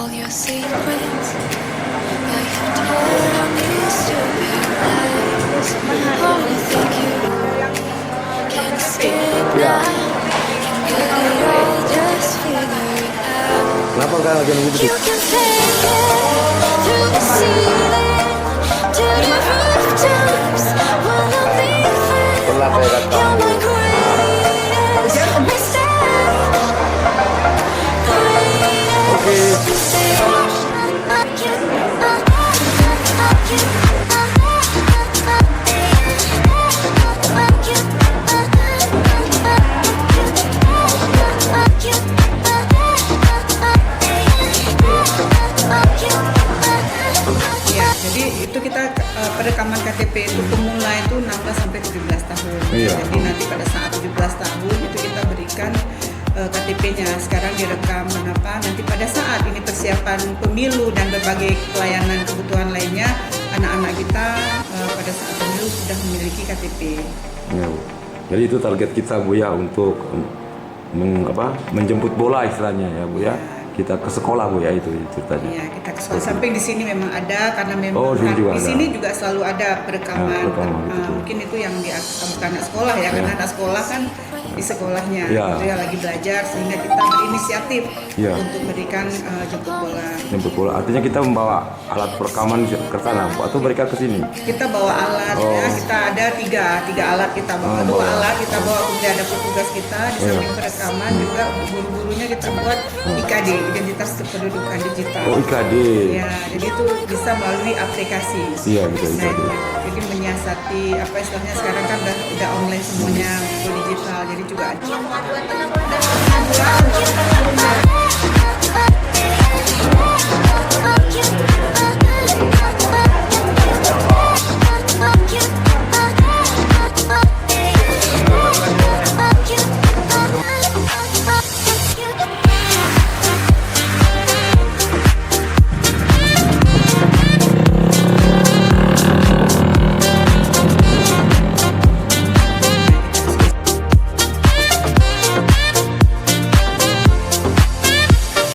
all your secrets. Yeah, you turn these stupid lies. Only think you can escape now. Can get it all, just figure it out. Kenapa kan lagi begitu? You can take it through the ceiling to the rooftops. Wanna be friends? Itulah saya You're kata. my greatest mistake. Ya, jadi itu kita perekaman KTP itu pemula itu 16 sampai 17 tahun. Iya. Jadi nanti pada saat 17 tahun itu kita berikan KTP-nya. Sekarang direkam mengapa nanti pada saat ini persiapan pemilu dan berbagai pelayanan kebutuhan lainnya, anak-anak kita pada saat pemilu sudah memiliki KTP. Ya, Bu. Jadi itu target kita Bu ya untuk menjemput bola istilahnya ya Bu ya. Kita ke sekolah Bu ya itu tadi. Iya, kita ke sekolah. Samping di sini memang ada karena memang Oh, di sini juga di ada. sini juga selalu ada perekaman. Perekaman, betul. Mungkin itu yang bukan anak sekolah ya, karena anak sekolah kan di sekolahnya Ya. itu ya lagi belajar sehingga kita berinisiatif Ya. untuk memberikan jemput bola. Jemput bola. Artinya kita membawa alat perekaman ke sana Bu, atau mereka ke sini. Kita bawa alat Oh. ya, kita ada tiga alat kita bawa, dua bawa. alat kita bawa, kemudian ada petugas kita di samping perekaman juga guru-gurunya kita buat IKD, identitas kependudukan digital. Oh, IKD. Ya, jadi itu bisa melalui aplikasi. Iya, bisa Nah, IKD. jadi menyiasati apa istilahnya sekarang kan udah online semuanya, digital, jadi juga ada.